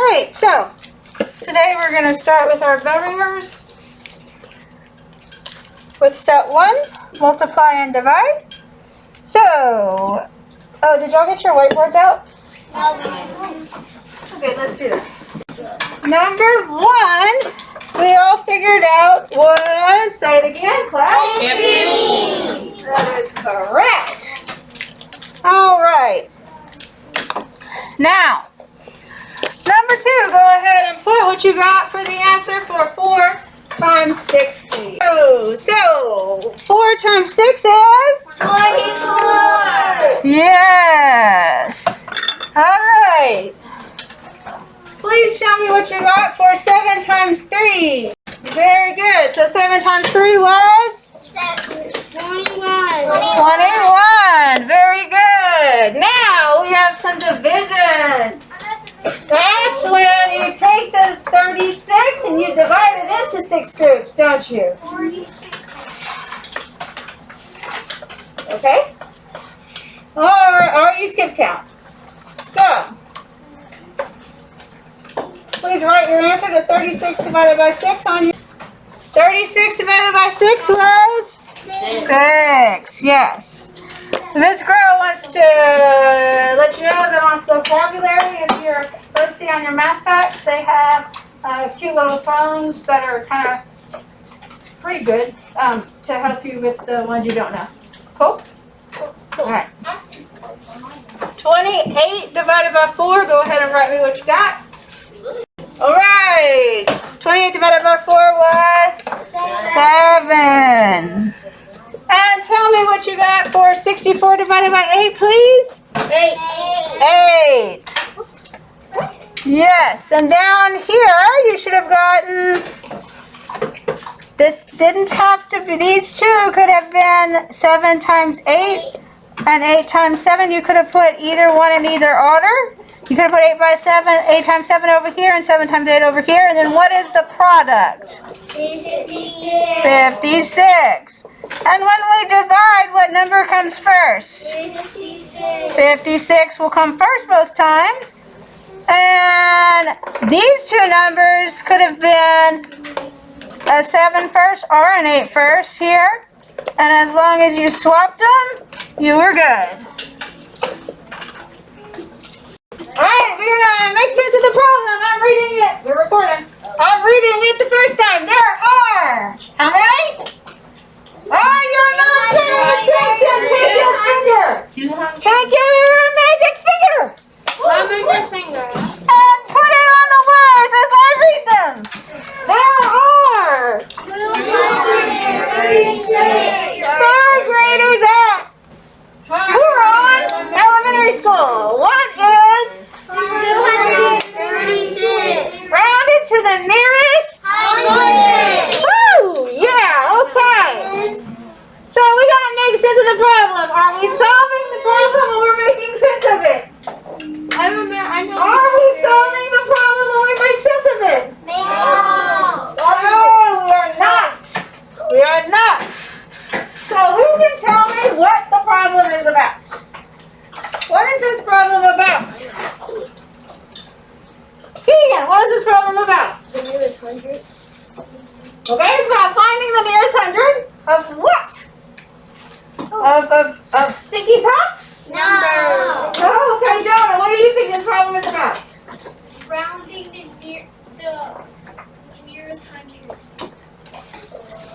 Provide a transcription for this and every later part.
right, so today we're going to start with our barriers with set 1, multiply and divide. So, oh, did y'all get your whiteboards out? Okay, let's do that. Number 1, we all figured out was, say it again, class. 15. That is correct. All right. Now, number 2, go ahead and put what you got for the answer for 4 times 6, please. So 4 times 6 is? 24. Yes. All right. Please show me what you got for 7 times 3. Very good. So 7 times 3 was? 21. Very good. Now we have some division. That's when you take the 36 and you divide it into 6 groups, don't you? Okay? Or you skip count. So, please write your answer to 36 divided by 6 on your... 36 divided by 6 was? 6. Yes. Miss Grow wants to let you know that on vocabulary, if you're posting on your math facts, they have cute little songs that are kind of pretty good to help you with the ones you don't know. Cool? All right. 28 divided by 4. Go ahead and write me what you got. All right. 28 divided by 4 was? 7. And tell me what you got for 64 divided by 8, please. 8. Yes, and down here you should have gotten, this didn't have to be, these two could have been 7 times 8 and 8 times 7. You could have put either one in either order. You could have put 8 times 7 over here and 7 times 8 over here. And then what is the product? 56. And when we divide, what number comes first? 56 will come first both times. And these two numbers could have been a 7 first or an 8 first here. And as long as you swapped them, you were good. Alright, we're going to make sense of the problem. I'm reading it. We're recording. I'm reading it the first time. There are, how many? Oh, you're not paying attention. Take your finger. Take your magic finger. And put it on the words as I read them. There are 3rd graders at Huron Elementary School. What is 236. rounded to the nearest? 100. Woo! Yeah, okay. So we gotta make sense of the problem. Are we solving the problem or we're making sense of it? I know. Are we solving the problem or we make sense of it? No. Oh, we are not. We are not. So who can tell me what the problem is about? What is this problem about? Keegan, what is this problem about? The nearest 100. Okay, it's about finding the nearest 100 of what? Of Stinky Socks? Numbers. Oh, okay, Jonah, what do you think this problem is about? Rounding the nearest 100.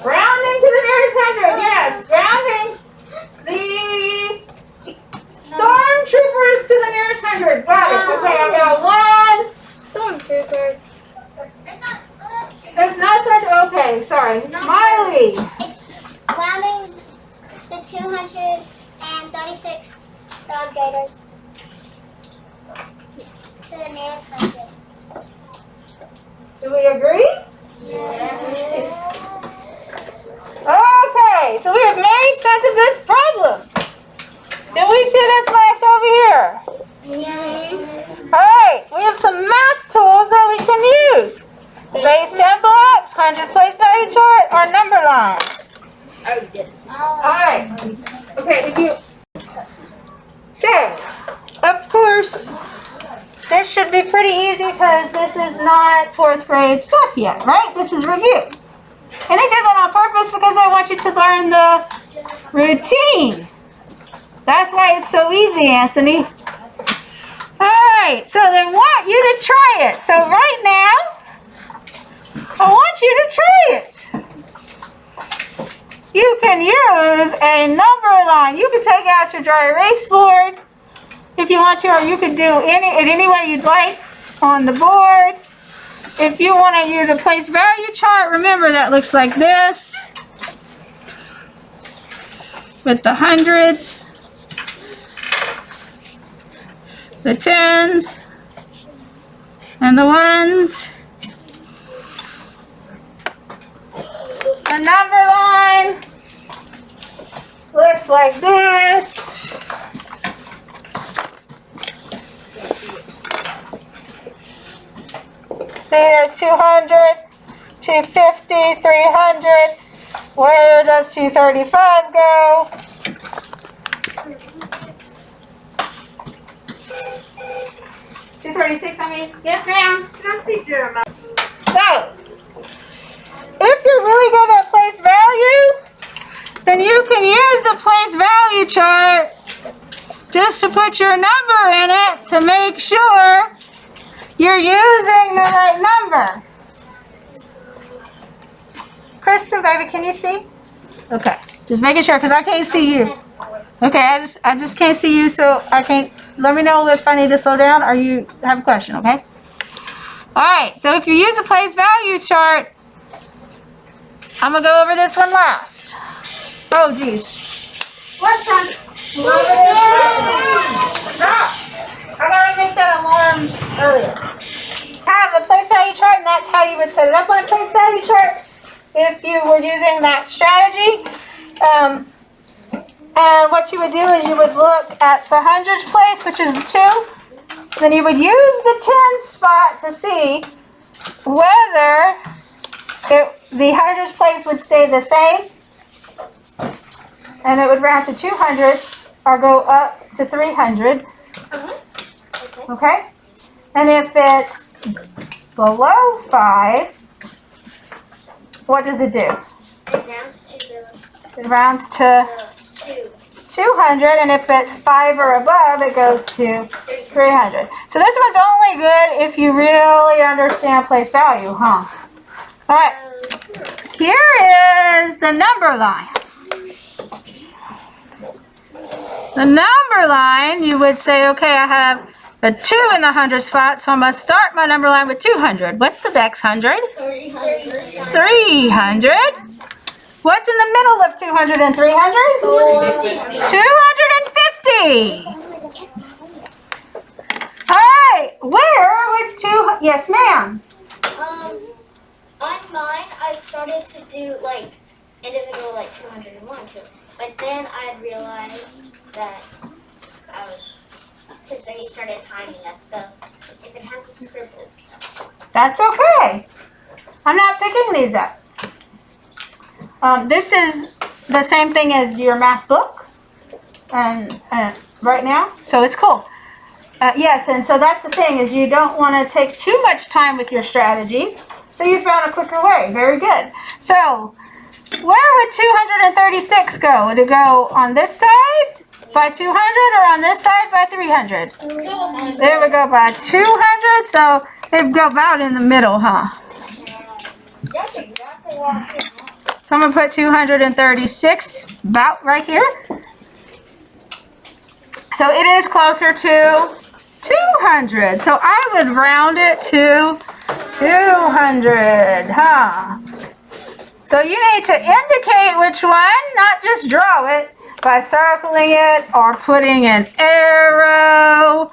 Rounding to the nearest 100, yes. Rounding the stormtroopers to the nearest 100. Got it. Okay, I got one. Stormtroopers. It's not such, okay, sorry. Miley. It's rounding the 236 third graders to the nearest 100. Do we agree? Yes. Okay, so we have made sense of this problem. Did we see this next over here? Yes. Alright, we have some math tools that we can use. Base 10 blocks, 100 place value chart, or number lines. Alright, okay, if you... So, of course, this should be pretty easy because this is not 4th grade stuff yet, right? This is review. And I did that on purpose because I want you to learn the routine. That's why it's so easy, Anthony. Alright, so they want you to try it. So right now, I want you to try it. You can use a number line. You can take out your dry erase board if you want to, or you could do any way you'd like on the board. If you want to use a place value chart, remember that looks like this with the hundreds, the tens, and the ones. The number line looks like this. See, there's 200, 250, 300. Where does 235 go? $236, I mean. Yes, ma'am. So, if you're really good at place value, then you can use the place value chart just to put your number in it to make sure you're using the right number. Kristen, baby, can you see? Okay, just making sure because I can't see you. Okay, I just can't see you, so I can't. Let me know if I need to slow down or you have a question, okay? All right, so if you use a place value chart, I'm going to go over this one last. Oh, geez. What's done? Stop. I got to make that alarm earlier. Have a place value chart, and that's how you would set it up on a place value chart if you were using that strategy. And what you would do is you would look at the hundreds place, which is the 2. Then you would use the 10 spot to see whether the hundreds place would stay the same, and it would round to 200 or go up to 300. Okay? And if it's below 5, what does it do? It rounds to 200, and if it's 5 or above, it goes to 300. So this one's only good if you really understand place value, huh? All right. Here is the number line. The number line, you would say, okay, I have a 2 in the 100 spot, so I'm going to start my number line with 200. What's the next 100? 300. What's in the middle of 200 and 300? 250. All right, where would 2? Yes, ma'am. On mine, I started to do like individual 201, but then I realized that I was, because then you started timing us. So if it has a scribble, that's okay. I'm not picking these up. This is the same thing as your math book, and right now, so it's cool. Yes, and so that's the thing is you don't want to take too much time with your strategies. So you found a quicker way. Very good. So where would 236 go? Would it go on this side by 200 or on this side by 300? 200. It would go by 200, so it would go about in the middle, huh? that's exactly what. So I'm going to put 236 about right here. So it is closer to 200. So I would round it to 200, huh? So you need to indicate which one, not just draw it by circling it or putting an arrow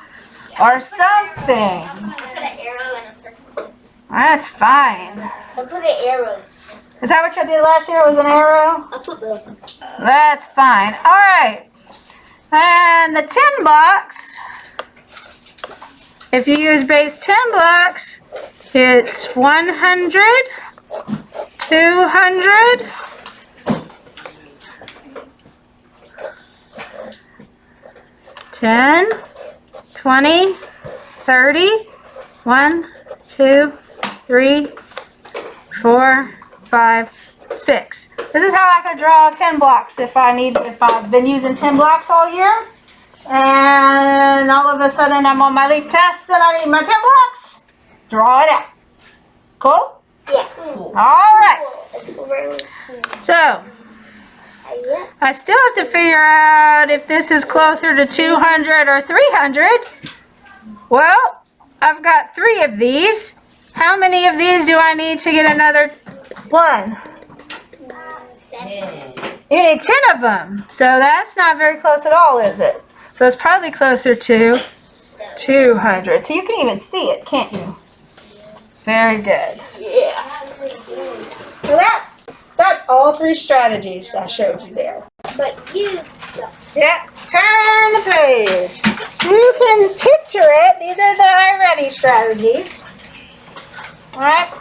or something. Put an arrow and a circle. That's fine. I put an arrow. Is that what you did last year, was an arrow? I put both. That's fine. All right. And the 10 blocks, if you use base 10 blocks, it's 100, 200, 10, 20, 30. 1, 2, 3, 4, 5, 6. This is how I could draw 10 blocks if I've been using 10 blocks all year. And all of a sudden I'm on my leaf test and I need my 10 blocks. Draw it out. Cool? Yeah. All right. So, I still have to figure out if this is closer to 200 or 300. Well, I've got 3 of these. How many of these do I need to get another one? 7. You need 10 of them. So that's not very close at all, is it? So it's probably closer to 200. So you can even see it, can't you? Very good. Yeah. So that's all 3 strategies I showed you there. But you. Yeah. Turn the page. You can picture it. These are the I ready strategies. All right.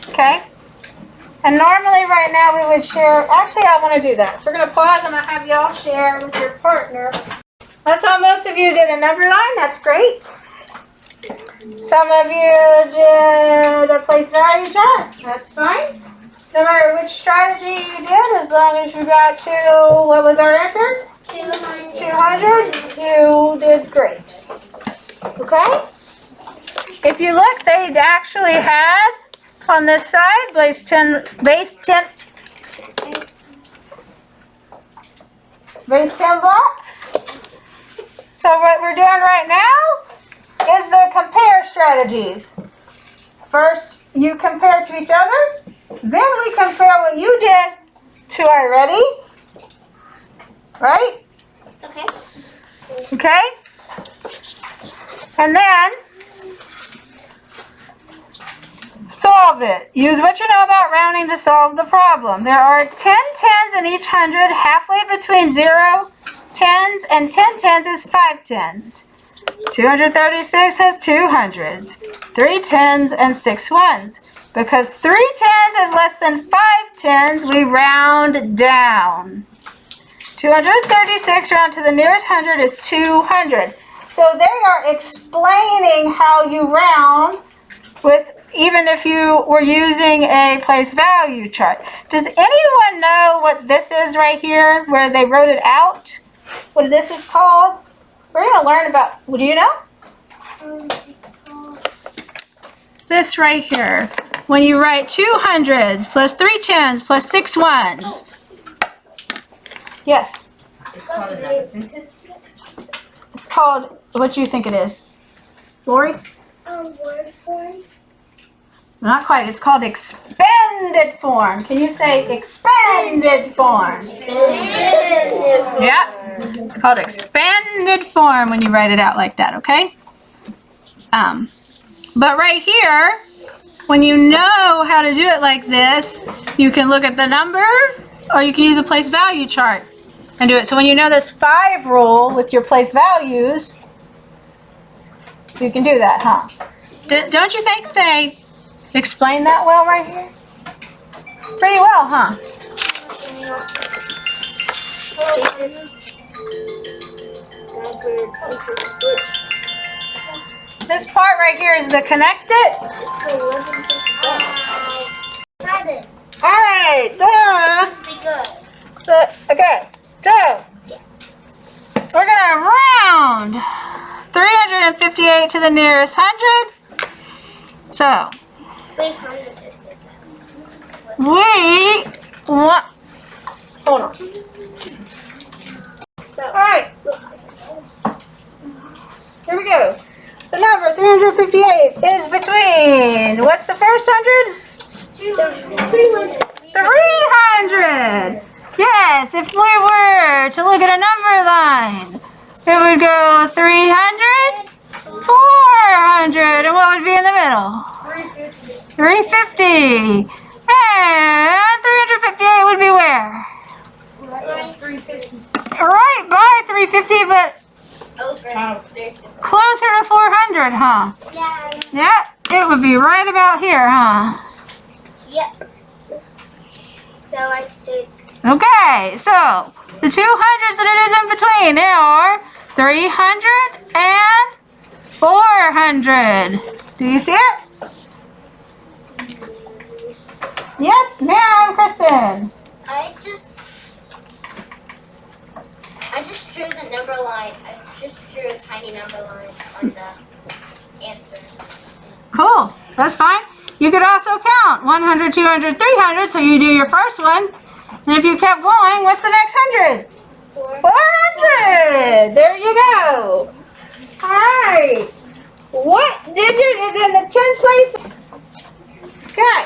Okay. And normally right now we would share, actually I want to do that. So we're going to pause. I'm going to have y'all share with your partner. I saw most of you did a number line. That's great. Some of you did a place value chart. That's fine. No matter which strategy you did, as long as you got to, what was our answer? 200. You did great. Okay? If you look, they actually had on this side base 10 blocks. So what we're doing right now is the compare strategies. First, you compare to each other. Then we compare what you did to our ready. Right? Okay. Okay? And then solve it. Use what you know about rounding to solve the problem. There are 10 tens in each 100. Halfway between 0 tens and 10 tens is 5 tens. 236 has 2 hundreds, 3 tens, and 6 ones. Because 3 tens is less than 5 tens, we round down. 236 round to the nearest 100 is 200. So they are explaining how you round with, even if you were using a place value chart. Does anyone know what this is right here, where they wrote it out? What this is called? We're going to learn about, do you know? It's called This right here. When you write 2 hundreds plus 3 tens plus 6 ones. Yes. It's called another sentence. It's called, what do you think it is? Lori? word form. Not quite. It's called expanded form. Can you say expanded form? Yeah. It's called expanded form when you write it out like that, okay? But right here, when you know how to do it like this, you can look at the number or you can use a place value chart and do it. So when you know this 5 rule with your place values, you can do that, huh? Don't you think they explain that well right here? Pretty well, huh? This part right here is the connect it. Try this. All right, This will be good. okay, so we're gonna round 358 to the nearest 100. So Wait, how many is it? we want, hold on. All right, here we go. The number 358 is between, what's the first 100? 300. 300. Yes, if we were to look at a number line, it would go 300, 400, and what would be in the middle? 350. And 358 would be where? Right by 350, but closer to 400, huh? Yeah. Yeah, it would be right about here, huh? Yep. So I'd say it's Okay, so the 200s that it is in between are 300 and 400. Do you see it? Yes, ma'am, Kristen. I just drew the number line. I just drew a tiny number line on the answer. Cool, that's fine. You could also count 100, 200, 300, so you do your first one. And if you kept going, what's the next 100? 400. There you go. All right. What digit is in the tens place? Okay.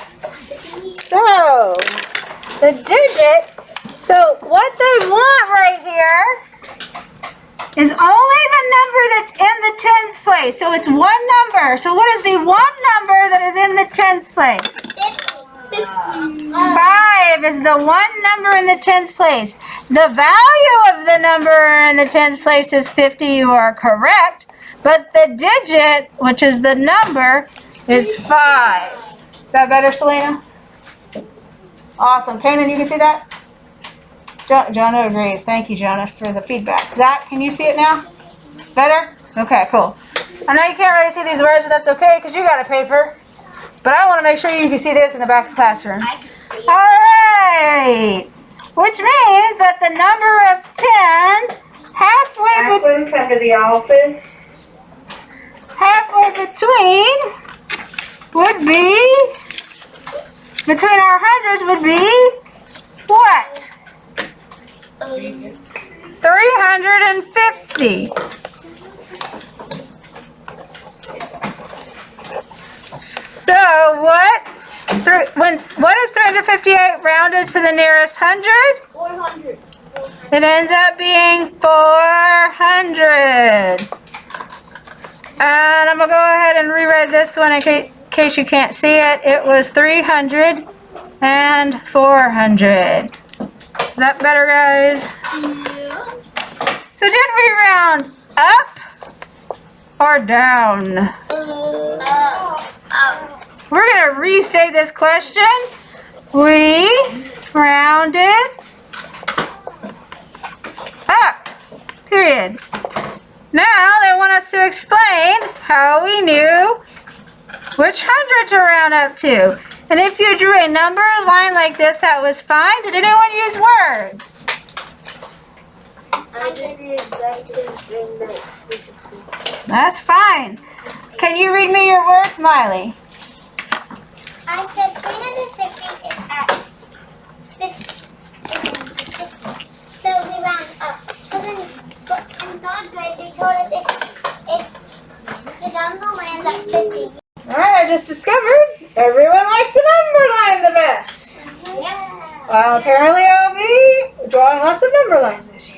So, the digit, so what they want right here is only the number that's in the tens place. So it's one number. So what is the one number that is in the tens place? 5 is the one number in the tens place. The value of the number in the tens place is 50. You are correct. But the digit, which is the number, is 5. Is that better, Selena? Awesome. Kanan, you can see that? Jonah agrees. Thank you, Jonah, for the feedback. Zach, can you see it now? Better? Okay, cool. I know you can't really see these words, but that's okay because you got a paper. But I want to make sure you can see this in the back of the classroom. I can see it. All right. Which means that the number of tens halfway Come to the office. between would be, between our hundreds would be what? 350. So what is 358 rounded to the nearest hundred? 400. It ends up being 400. And I'm going to go ahead and rewrite this one in case you can't see it. It was 300 and 400. Is that better, guys? Yeah. So did we round up or down? We're going to restate this question. We rounded up, period. Now they want us to explain how we knew which hundred to round up to. And if you drew a number line like this, that was fine. Did anyone use words? I didn't bring that. That's fine. Can you read me your words, Miley? I said 350 is at 50. So we round up. So then in third grade they told us if the number lands at 50. All right, I just discovered everyone likes the number line the best. Yeah. Well, apparently I'll be drawing lots of number lines this year.